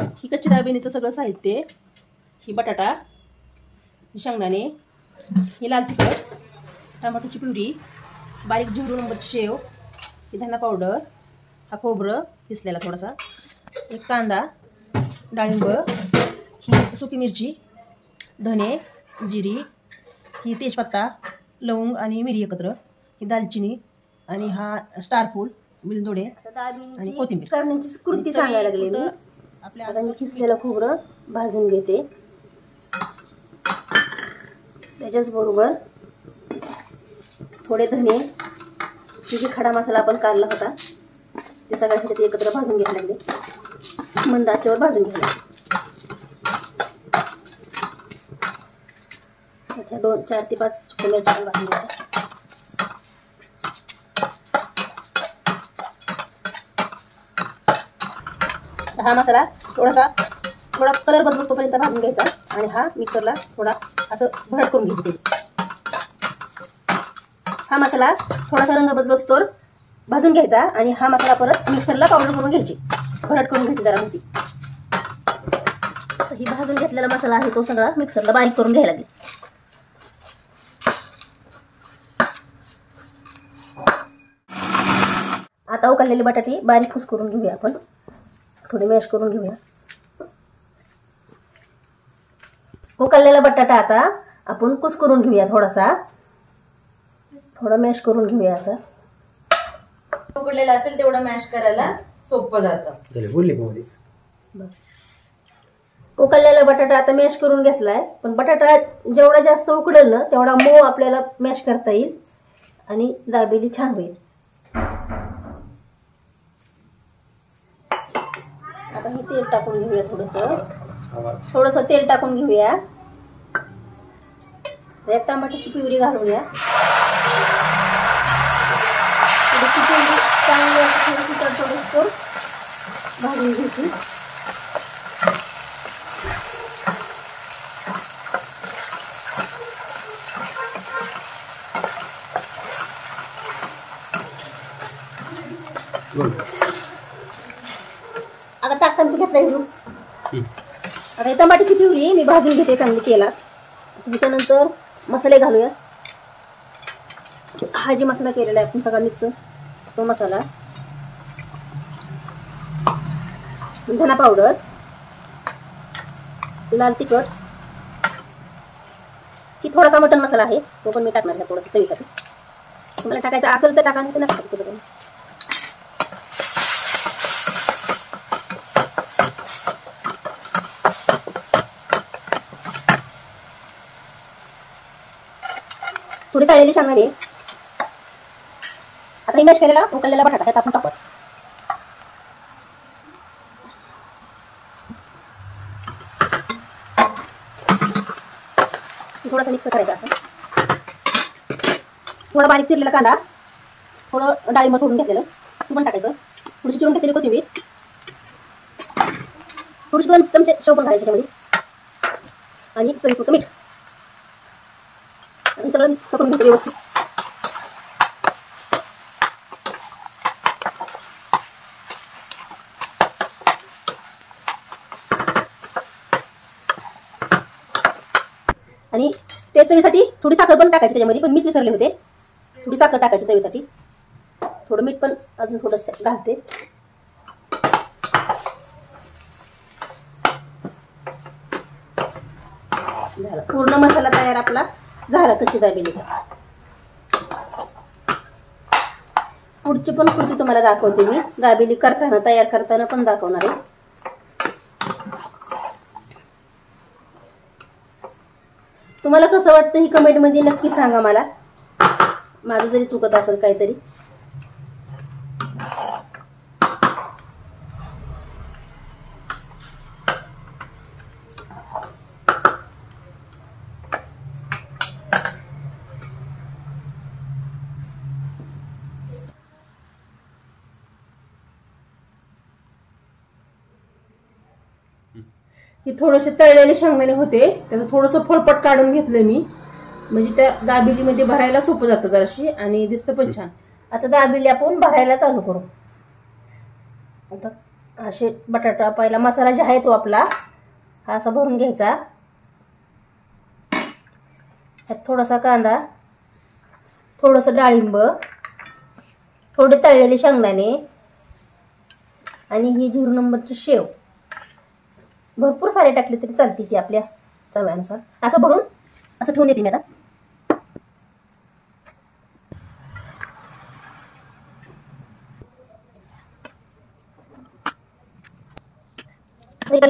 ही कच्ची दाबेलीचं सगळं साहित्य, ही बटाटा, ही शेंगदाणे, ही लाल तिखट, टमाटोची प्युरी, बारीक 0 नंबरची शेव, ही धना पावडर, हा खोबरं किसलेला थोडासा, एक कांदा, डाळिंब, ही सुकी मिरची, धने, जिरी, ही तेजपत्ता, लवंग आणि मिरी एकत्र, ही दालचिनी आणि हा स्टारफूल, वेलदोडे आणि कोथिंबीर करण्याची कृती सांगायला लागले मी. आता मी किसलेलं खोबरं भाजून घेते. त्याच्याच बरोबर थोडे धने, जे खडा मसाला आपण काढला होता ते सगळ्या ह्याच्यात एकत्र भाजून घ्यायला लागले. मंद आचेवर भाजून घ्यायला. आता 2, 4 ते 5 सुकल्या भाजून घ्यायच्या. हा मसाला थोडा कलर बदलतोपर्यंत भाजून घ्यायचा आणि हा मिक्सरला थोडा असं भरड करून घ्यायचे. हा मसाला थोडासा रंग बदलतोवर भाजून घ्यायचा आणि हा मसाला परत मिक्सरला पावडर करून घ्यायची, भरड करून घ्यायची जरा मोठी. ही भाजून घेतलेला मसाला आहे तो सगळा मिक्सरला बारीक करून घ्यायला लागेल. आता उकळलेली बटाटे बारीक कुस करून घेऊया आपण, थोडे मॅश करून घेऊया. उकळलेला बटाटा आता आपण कुस करून घेऊया, थोडा मॅश करून घेऊया. असं उकडलेला असेल तेवढं मॅश करायला सोपं जातं. उकळलेला बटाटा आता मॅश करून घेतलाय, पण बटाटा जेवढा जास्त उकडेल ना तेवढा मऊ आपल्याला मॅश करता येईल आणि दाबेली छान होईल. आता हे तेल टाकून घेऊया, थोडंसं तेल टाकून घेऊया. त्यात टमाट्याची प्युरी घालूया. चांगली थोडीशी तडतडीत भाजून घ्यायची. आता टाकताना घेतला घेऊ. आता टमाट्याची प्युरी मी भाजून घेते चांगली तेलात. त्याच्यानंतर मसाले घालूया. हा जी मसाला केलेला आहे आपण सगळा मिक्स, तो मसाला, धना पावडर, लाल तिखट, ही थोडासा मटन मसाला आहे तो पण मी टाकणार आहे थोडासा चवीसाठी. तुम्हाला टाकायचा असेल तर टाका, नाही तर नका टाकू. थोडी तळलेली शेंगदाणे. आता मॅश केलेला उकळलेला बटाटा ह्यात आपण टाकू. थोडासा मिक्स करायचा. असं थोडा बारीक चिरलेला कांदा, थोडं डाळिंब सोडून घेतलेलं ते पण टाकायचं. थोडीशी चिरून घेतलेली कोथिंबीर, थोडीशी 2 चमचे शेव पण घालायची त्यामध्ये आणि चवीपुरतं मीठ आणि सगळं मिक्स करून घेतो व्यवस्थित. आणि त्या चवीसाठी थोडी साखर पण टाकायची त्याच्यामध्ये, पण मीच विसरले होते. थोडी साखर टाकायची चवीसाठी. थोडं मीठ पण अजून थोडंसं घालते. झाला पूर्ण मसाला तयार आपला झाला कच्ची दाबेलीचा. पुढची पण कृती तुम्हाला दाखवते मी, दाबेली करताना तयार करताना पण दाखवणार आहे. तुम्हाला कसं वाटतं ही कमेंटमध्ये नक्की सांगा मला, माझं जरी चुकत असेल काहीतरी. हे थोडेसे तळलेले शेंगदाणे होते, त्याचं थोडंसं फळपट काढून घेतलं मी, म्हणजे त्या दाबेलीमध्ये भरायला सोपं जातं जराशी आणि दिसतं पण छान. आता दाबेली आपण भरायला चालू करू. आता असे बटाटा पहिला मसाला जे आहे तो आपला हा असा भरून घ्यायचा. त्यात थोडासा कांदा, थोडंसं डाळिंब, थोडे तळलेले शेंगदाणे आणि ही 0 नंबरची शेव. भरपूर सारे टाकले तरी चालते ती आपल्या चव्यानुसार. असं भरून असं ठेवून देते मी आता. एक